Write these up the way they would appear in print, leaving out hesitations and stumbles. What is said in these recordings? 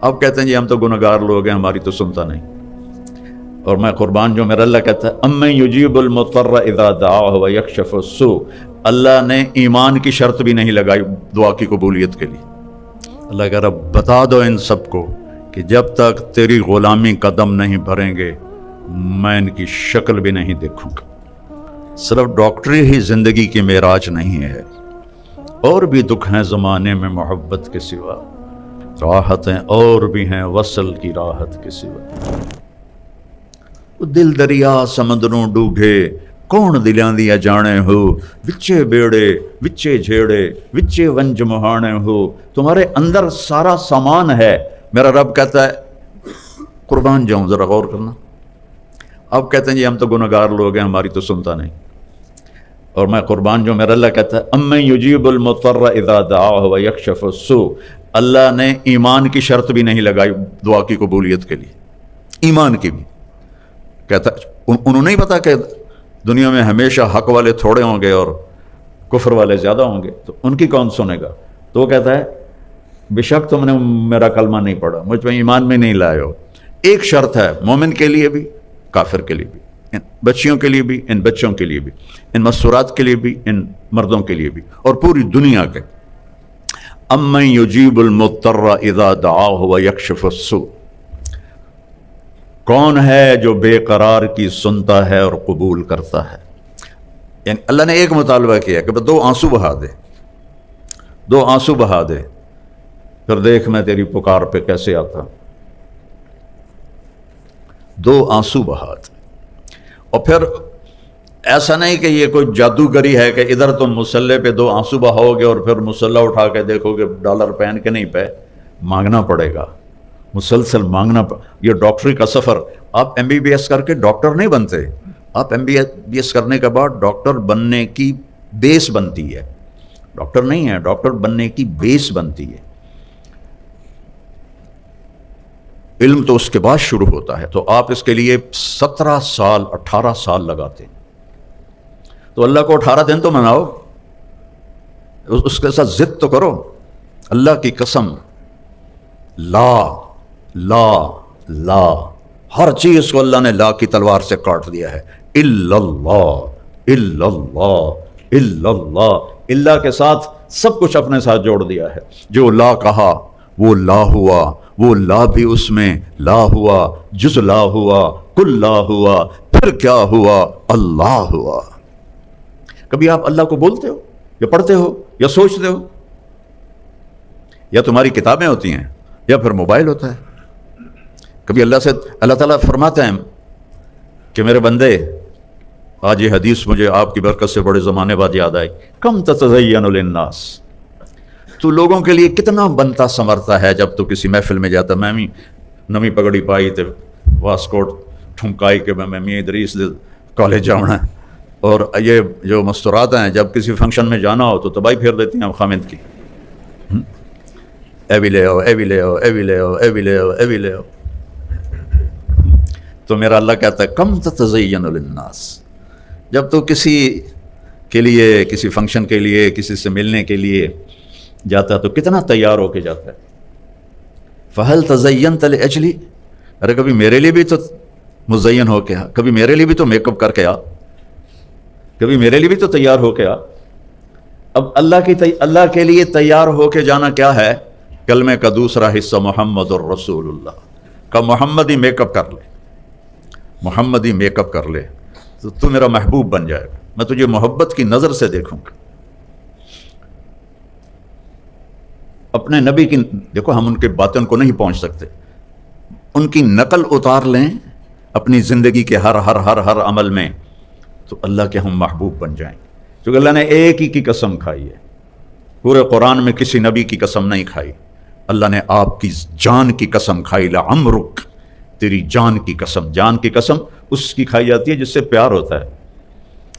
اب کہتے ہیں جی ہم تو گنہگار لوگ ہیں، ہماری تو سنتا نہیں. اور میں قربان جو میرا اللہ کہتا ہے امن یجیب المضطر اذا دعاہ ویکشف السوء، اللہ نے ایمان کی شرط بھی نہیں لگائی دعا کی قبولیت کے لیے. اللہ کہہ رہا بتا دو ان سب کو کہ جب تک تیری غلامی قدم نہیں بھریں گے میں ان کی شکل بھی نہیں دیکھوں گا. صرف ڈاکٹری ہی زندگی کی معراج نہیں ہے، اور بھی دکھ ہیں زمانے میں محبت کے سوا، راحتیں اور بھی ہیں وصل کی راحت کے سوا. دل دریا سمندروں ڈوبے کون دلیاں دیا جانے ہو، وچے بیڑے وچے جھیڑے وچے ونج مہانے ہو. تمہارے اندر سارا سامان ہے. میرا رب کہتا ہے قربان جاؤں ذرا غور کرنا. اب کہتے ہیں جی ہم تو گنہگار لوگ ہیں، ہماری تو سنتا نہیں. اور میں قربان جو میرا اللہ کہتا ہے امن یجیب المضطر اذا دعاہ ویکشف السوء، اللہ نے ایمان کی شرط بھی نہیں لگائی دعا کی قبولیت کے لیے، ایمان کی بھی. کہتا انہوں نہیں پتا کہ دنیا میں ہمیشہ حق والے تھوڑے ہوں گے اور کفر والے زیادہ ہوں گے، تو ان کی کون سنے گا. تو وہ کہتا ہے بے شک تم نے میرا کلمہ نہیں پڑھا، مجھ پہ ایمان میں نہیں لائے ہو. ایک شرط ہے مومن کے لیے بھی کافر کے لیے بھی، ان بچیوں کے لیے بھی ان بچوں کے لیے بھی، ان مستورات کے لیے بھی ان مردوں کے لیے بھی، اور پوری دنیا کے. امن یجیب المضطر اذا دعاہ ویکشف السوء، کون ہے جو بے قرار کی سنتا ہے اور قبول کرتا ہے. یعنی اللہ نے ایک مطالبہ کیا کہ 2 آنسو بہا دے، 2 آنسو بہا دے، پھر دیکھ میں تیری پکار پہ کیسے آتا. 2 آنسو بہا دے. اور پھر ایسا نہیں کہ یہ کوئی جادوگری ہے کہ ادھر تم مسلح پہ 2 آنسو بہاؤ گے اور پھر مسلح اٹھا کے دیکھو گے ڈالر پہن کے نہیں پہ، مانگنا پڑے گا، مسلسل مانگنا. یہ ڈاکٹری کا سفر، آپ ایم بی بی ایس کر کے ڈاکٹر نہیں بنتے، آپ ایم بی بی ایس کرنے کے بعد ڈاکٹر بننے کی بیس بنتی ہے. ڈاکٹر نہیں ہے، ڈاکٹر بننے کی بیس بنتی ہے. علم تو اس کے بعد شروع ہوتا ہے. تو آپ اس کے لیے 17 سال 18 سال لگاتے ہیں. تو اللہ کو 18 دن تو مناؤ، اس کے ساتھ ضد تو کرو. اللہ کی قسم، لا لا لا، ہر چیز کو اللہ نے لا کی تلوار سے کاٹ دیا ہے. الا اللہ الا اللہ الا اللہ، اللہ کے ساتھ سب کچھ اپنے ساتھ جوڑ دیا ہے. جو لا کہا وہ لا ہوا، وہ لا بھی اس میں لا ہوا، جز لا ہوا، کل لا ہوا، پھر کیا ہوا، اللہ ہوا. کبھی آپ اللہ کو بولتے ہو یا پڑھتے ہو یا سوچتے ہو؟ یا تمہاری کتابیں ہوتی ہیں یا پھر موبائل ہوتا ہے. کبھی اللہ سے اللہ تعالیٰ فرماتے ہیں کہ میرے بندے آج یہ حدیث مجھے آپ کی برکت سے بڑے زمانے بعد یاد آئی، کم تتزین للناس، تو لوگوں کے لیے کتنا بنتا سنورتا ہے. جب تو کسی محفل میں جاتا، میں بھی نمی پگڑی پائی تے واسکوٹ ٹھمکائی کہ میں ادریس کالج جانا ہے، اور یہ جو مستورات ہیں جب کسی فنکشن میں جانا ہو تو تباہی پھیر دیتی ہیں خامد کی. اے بھی لے آؤ، اے بھی لے آؤ، اے بھی لے آؤ، اے بھی لے آؤ، اے بھی لے آؤ. تو میرا اللہ کہتا ہے کم تتزین للناس، جب تو کسی کے لیے، کسی فنکشن کے لیے، کسی سے ملنے کے لیے جاتا ہے تو کتنا تیار ہو کے جاتا ہے. فہل تزینت لاجلی، ارے کبھی میرے لیے بھی تو مزین ہو کے آ، کبھی میرے لیے بھی تو میک اپ کر کے آ، کبھی میرے لیے بھی تو تیار ہو کے آ. اب اللہ کے لیے تیار ہو کے جانا کیا ہے؟ کلمے کا دوسرا حصہ محمد الرسول اللہ کا. محمد ہی میک اپ کر لے، محمد ہی میک اپ کر لے تو تو میرا محبوب بن جائے گا. میں تجھے محبت کی نظر سے دیکھوں گا. اپنے نبی کی دیکھو، ہم ان کے باطن کو نہیں پہنچ سکتے، ان کی نقل اتار لیں اپنی زندگی کے ہر ہر ہر ہر عمل میں، تو اللہ کے ہم محبوب بن جائیں. کیونکہ اللہ نے ایک ہی کی قسم کھائی ہے، پورے قرآن میں کسی نبی کی قسم نہیں کھائی. اللہ نے آپ کی جان کی قسم کھائی، لعمرک، تیری جان کی قسم. جان کی قسم اس کی کھائی جاتی ہے جس سے پیار ہوتا ہے.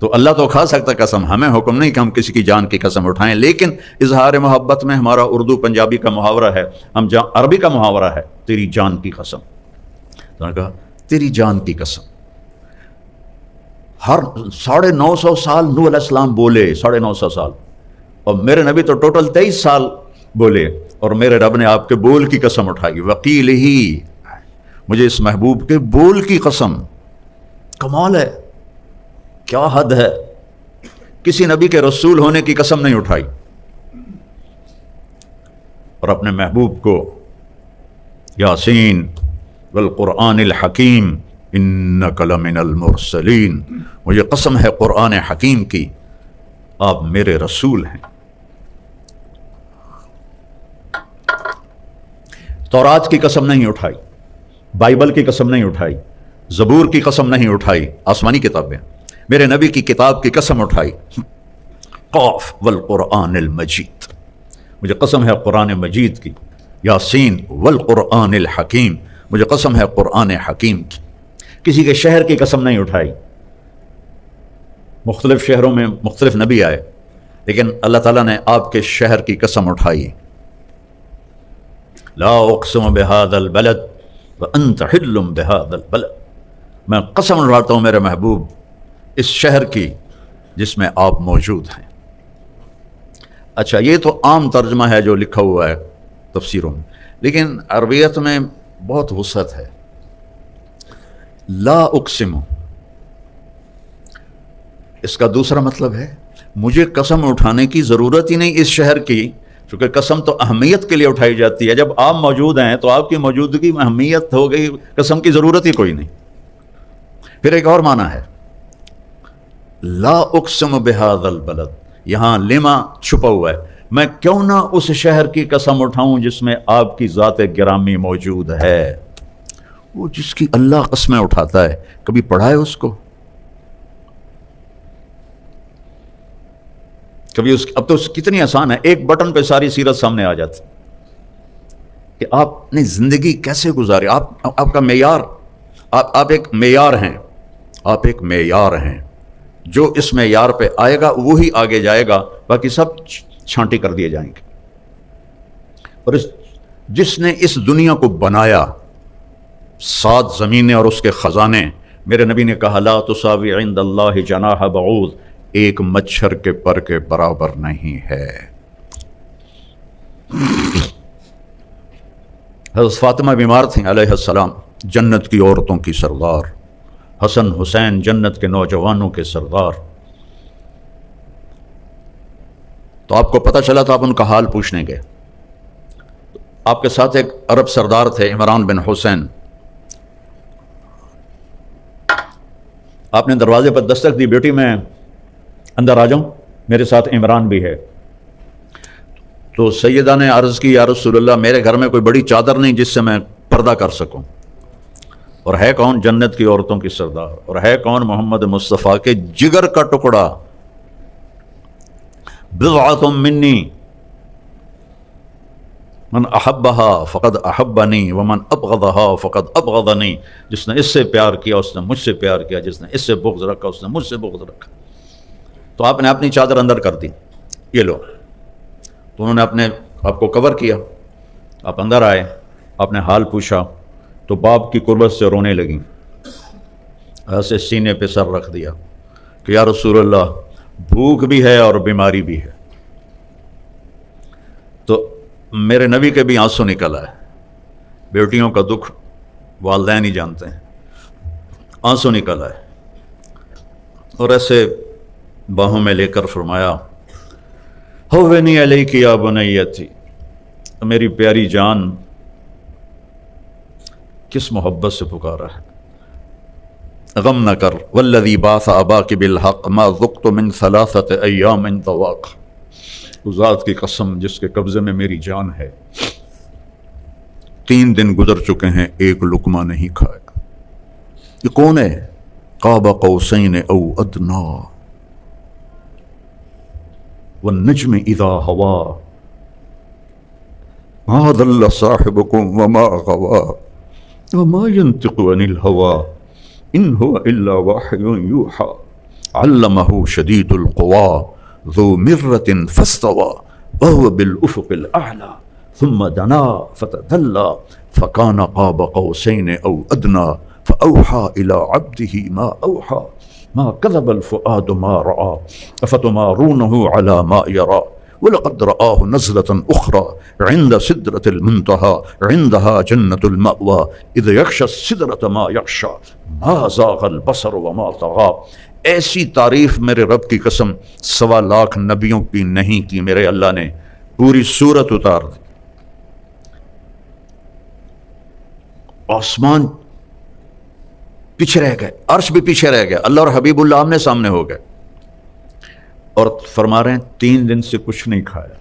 تو اللہ تو کھا سکتا قسم، ہمیں حکم نہیں کہ ہم کسی کی جان کی قسم اٹھائیں. لیکن اظہار محبت میں ہمارا اردو پنجابی کا محاورہ ہے، ہم عربی کا محاورہ ہے، تیری جان کی قسم. تو نے کہا تیری جان کی قسم. ہر 950 سال نوح علیہ السلام بولے، 950 سال، اور میرے نبی تو ٹوٹل 23 سال بولے، اور میرے رب نے آپ کے بول کی قسم اٹھائی، وقیل ہی، مجھے اس محبوب کے بول کی قسم. کمال ہے، کیا حد ہے. کسی نبی کے رسول ہونے کی قسم نہیں اٹھائی، اور اپنے محبوب کو یاسین والقرآن الحکیم انک لمن المرسلین، مجھے قسم ہے قرآن حکیم کی، آپ میرے رسول ہیں. تورات کی قسم نہیں اٹھائی، بائبل کی قسم نہیں اٹھائی، زبور کی قسم نہیں اٹھائی، آسمانی کتابیں. میرے نبی کی کتاب کی قسم اٹھائی، قاف والقرآن المجید، مجھے قسم ہے قرآن مجید کی. یاسین والقرآن الحکیم، مجھے قسم ہے قرآن حکیم کی. کسی کے شہر کی قسم نہیں اٹھائی. مختلف شہروں میں مختلف نبی آئے، لیکن اللہ تعالیٰ نے آپ کے شہر کی قسم اٹھائی. لا اقسم بهذا البلد وانت حل بهذا البلد، میں قسم اٹھاتا ہوں میرے محبوب اس شہر کی جس میں آپ موجود ہیں. اچھا، یہ تو عام ترجمہ ہے جو لکھا ہوا ہے تفسیروں میں، لیکن عربیت میں بہت وسعت ہے. لا اقسم، اس کا دوسرا مطلب ہے مجھے قسم اٹھانے کی ضرورت ہی نہیں اس شہر کی، چونکہ قسم تو اہمیت کے لیے اٹھائی جاتی ہے. جب آپ موجود ہیں تو آپ کی موجودگی میں اہمیت ہو گئی، قسم کی ضرورت ہی کوئی نہیں. پھر ایک اور معنی ہے لا اقسم بہذا البلد، یہاں لما چھپا ہوا ہے، میں کیوں نہ اس شہر کی قسم اٹھاؤں جس میں آپ کی ذات گرامی موجود ہے. وہ جس کی اللہ قسمیں اٹھاتا ہے، کبھی پڑھا ہے اس کو؟ کبھی اب تو کتنی آسان ہے، ایک بٹن پہ ساری سیرت سامنے آ جاتی کہ آپ نے زندگی کیسے گزاری. آپ کا معیار، آپ ایک معیار ہیں، آپ ایک معیار ہیں. جو اس معیار پہ آئے گا وہی آگے جائے گا، باقی سب چھانٹی کر دیے جائیں گے. اور جس نے اس دنیا کو بنایا، 7 زمینیں اور اس کے خزانے، میرے نبی نے کہا لا تساوی عند اللہ جناح بعوض، ایک مچھر کے پر کے برابر نہیں ہے. حضرت فاطمہ بیمار تھیں علیہ السلام، جنت کی عورتوں کی سردار، حسن حسین جنت کے نوجوانوں کے سردار. تو آپ کو پتہ چلا تو آپ ان کا حال پوچھنے گئے. آپ کے ساتھ ایک عرب سردار تھے، عمران بن حسین. آپ نے دروازے پر دستک دی، بیٹی میں اندر آ جاؤں، میرے ساتھ عمران بھی ہے. تو سیدہ نے عرض کی یا رسول اللہ، میرے گھر میں کوئی بڑی چادر نہیں جس سے میں پردہ کر سکوں، اور ہے کون؟ جنت کی عورتوں کی سردار، اور ہے کون؟ محمد مصطفیٰ کے جگر کا ٹکڑا. بضعۃ منی من احبها فقد احبنی ومن ابغضها فقد ابغضنی، جس نے اس سے پیار کیا اس نے مجھ سے پیار کیا، جس نے اس سے بغض رکھا اس نے مجھ سے بغض رکھا. تو آپ نے اپنی چادر اندر کر دی، یہ لو. تو انہوں نے آپ کو کور کیا. آپ اندر آئے، آپ نے حال پوچھا تو باپ کی قربت سے رونے لگیں. ایسے سینے پہ سر رکھ دیا کہ یا رسول اللہ، بھوک بھی ہے اور بیماری بھی ہے. تو میرے نبی کے بھی آنسو نکل آئے. بیٹیوں کا دکھ والدین ہی جانتے ہیں. آنسو نکل آئے اور ایسے باہوں میں لے کر فرمایا ہوینی علیک یا بنیتی، میری پیاری جان، کس محبت سے پکارا ہے. غم نہ کر، والذی بعث اباک بالحق ما ذقت من 3 ایام طواق، اس ذات کی قسم جس کے قبضے میں میری جان ہے، 3 دن گزر چکے ہیں، ایک لقمہ نہیں کھایا. یہ کون ہے؟ قاب قوسین او ادنا والنجم اذا ہوا ما ضل صاحبكم وما غوا وما ينطق عن الهوى ان هو الا وحي يوحى علمه شديد القوى ذو مرة فاستوى وهو بالافق الاعلى ثم دنا فتدلى فكان قاب قوسين او ادنى فاوحى الى عبده ما اوحى ما كذب الفؤاد ما رأى افتمارونه على ما يرى وَلَقَدْ رَآهُ نَزْلَةً أُخْرَى عِنْدَ سِدْرَةِ الْمُنْتَهَى عِنْدَهَا جَنَّةُ الْمَأْوَى إِذْ يَغْشَى السِّدْرَةَ مَا يَغْشَى مَا زَاغَ الْبَصَرُ وَمَا طَغَى۔ ایسی تعریف میرے رب کی قسم 1.25 لاکھ نبیوں کی نہیں کی میرے اللہ نے، پوری سورت اتار دی۔ آسمان پیچھے رہ گئے، عرش بھی پیچھے رہ گیا، اللہ اور حبیب اللہ آمنے سامنے ہو گئے، اور فرما رہے ہیں 3 دن سے کچھ نہیں کھایا۔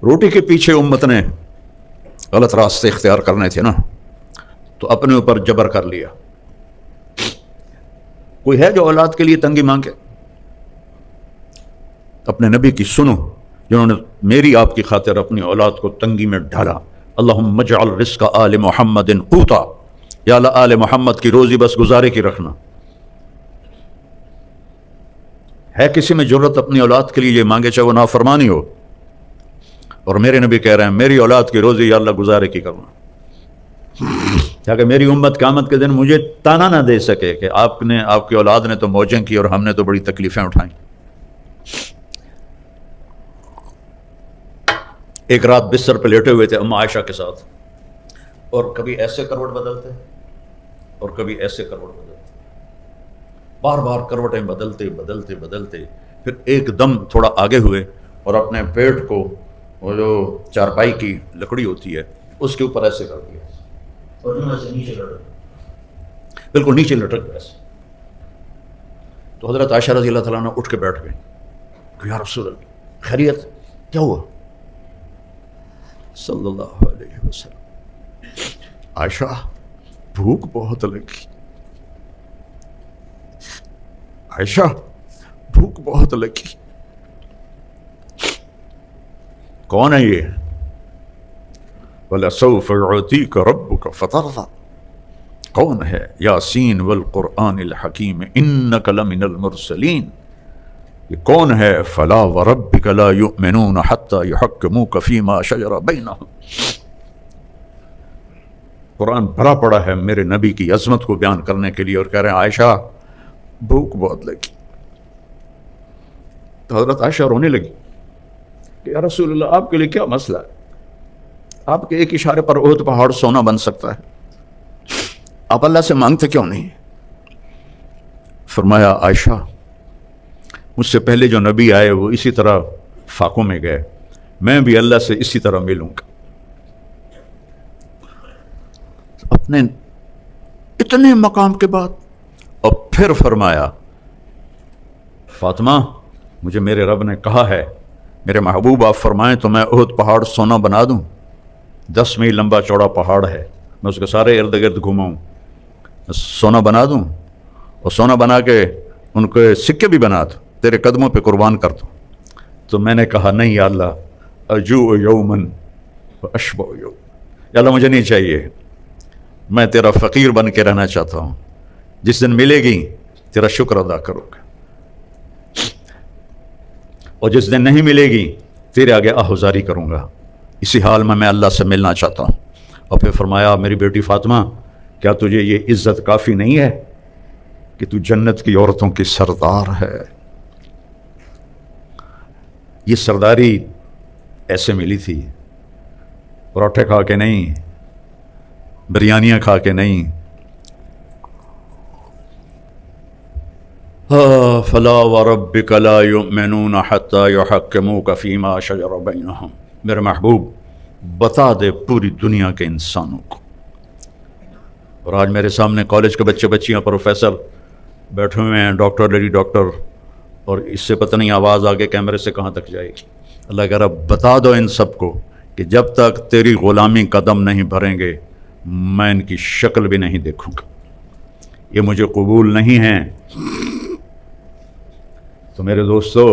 روٹی کے پیچھے امت نے غلط راستے اختیار کرنے تھے نا، تو اپنے اوپر جبر کر لیا۔ کوئی ہے جو اولاد کے لیے تنگی مانگے؟ اپنے نبی کی سنو جنہوں نے میری آپ کی خاطر اپنی اولاد کو تنگی میں ڈالا۔ اللہم اجعل رزق آل محمد قوتا، یا اللہ آل محمد کی روزی بس گزارے کی رکھنا۔ ہے کسی میں جرت اپنی اولاد کے لیے یہ مانگے چاہے وہ نافرمانی ہو؟ اور میرے نبی کہہ رہے ہیں میری اولاد کی روزی یا اللہ گزارے کی کرنا، تاکہ میری امت قیامت کے دن مجھے تانا نہ دے سکے کہ آپ کی اولاد نے تو موجیں کی اور ہم نے تو بڑی تکلیفیں اٹھائیں۔ ایک رات بستر پہ لیٹے ہوئے تھے اما عائشہ کے ساتھ، اور کبھی ایسے کروٹ بدلتے اور کبھی ایسے کروٹ بدلتے، بار بار کروٹیں بدلتے پھر ایک دم تھوڑا آگے ہوئے اور اپنے پیٹ کو وہ جو چارپائی کی لکڑی ہوتی ہے اس کے اوپر ایسے کر دیا، اور ایسے نیچے لٹک، بالکل نیچے لٹک گئے ایسے۔ تو حضرت عائشہ رضی اللہ تعالیٰ عنہ اٹھ کے بیٹھ گئے کہ یا رسول اللہ خیریت کیا ہوا؟ صلی اللہ علیہ وسلم، عائشہ بھوک بہت لگی، عائشہ بھوک بہت لگی۔ کون ہے یہ؟ وَلَسَوْفَ يُعْطِيكَ رَبُّكَ فَتَرْضَىٰ، کون ہے؟ یاسین والقرآن الحکیم انک لمن المرسلین، یہ کون ہے؟ فلا وربک لا یؤمنون حتی یحکموک فیما شجر بینہم۔ قرآن بھرا پڑا ہے میرے نبی کی عظمت کو بیان کرنے کے لیے، اور کہہ رہے ہیں عائشہ بھوک بہت لگی۔ تو حضرت عائشہ رونے لگی کہ یا رسول اللہ آپ کے لیے کیا مسئلہ ہے؟ آپ کے ایک اشارے پر احد پہاڑ سونا بن سکتا ہے، آپ اللہ سے مانگتے کیوں نہیں؟ فرمایا عائشہ مجھ سے پہلے جو نبی آئے وہ اسی طرح فاقوں میں گئے، میں بھی اللہ سے اسی طرح ملوں گا۔ اپنے اتنے مقام کے بعد اور پھر فرمایا فاطمہ مجھے میرے رب نے کہا ہے میرے محبوب آپ فرمائیں تو میں احد پہاڑ سونا بنا دوں، 10 میل لمبا چوڑا پہاڑ ہے، میں اس کے سارے ارد گرد گھماؤں، سونا بنا دوں، اور سونا بنا کے ان کے سکے بھی بنا دوں، تیرے قدموں پہ قربان کر دوں۔ تو میں نے کہا نہیں یا اللہ، اجوع یومن واشبع یوم، یا اللہ مجھے نہیں چاہیے، میں تیرا فقیر بن کے رہنا چاہتا ہوں، جس دن ملے گی تیرا شکر ادا کروں گا، اور جس دن نہیں ملے گی تیرے آگے آہوزاری کروں گا، اسی حال میں اللہ سے ملنا چاہتا ہوں۔ اور پھر فرمایا میری بیٹی فاطمہ کیا تجھے یہ عزت کافی نہیں ہے کہ تو جنت کی عورتوں کی سردار ہے؟ یہ سرداری ایسے ملی تھی، پراٹھے کھا کے نہیں، بریانیاں کھا کے نہیں۔ فلا وربک لا یؤمنون حتی یحکموک فیما شجر بینہم، میرے محبوب بتا دے پوری دنیا کے انسانوں کو۔ اور آج میرے سامنے کالج کے بچے بچیاں پروفیسر بیٹھے ہوئے ہیں، ڈاکٹر لیڈی ڈاکٹر، اور اس سے پتہ نہیں آواز آگے کیمرے سے کہاں تک جائے گی۔ اللہ کہہ رہا بتا دو ان سب کو کہ جب تک تیری غلامی قدم نہیں بھریں گے میں ان کی شکل بھی نہیں دیکھوں گا، یہ مجھے قبول نہیں ہیں۔ تو میرے دوستو،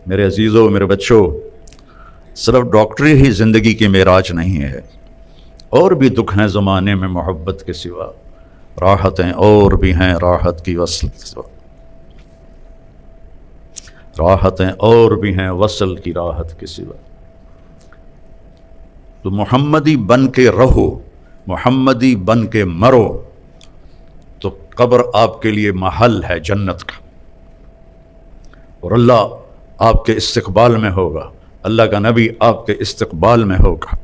میرے عزیزوں، میرے بچوں، صرف ڈاکٹری ہی زندگی کی معراج نہیں ہے، اور بھی دکھ ہیں زمانے میں محبت کے سوا، راحتیں اور بھی ہیں راحت کی وصل کے سوا، راحتیں اور بھی ہیں وصل کی راحت کے سوا۔ تو محمدی بن کے رہو، محمدی بن کے مرو، تو قبر آپ کے لیے محل ہے جنت کا، اور اللہ آپ کے استقبال میں ہوگا، اللہ کا نبی آپ کے استقبال میں ہوگا۔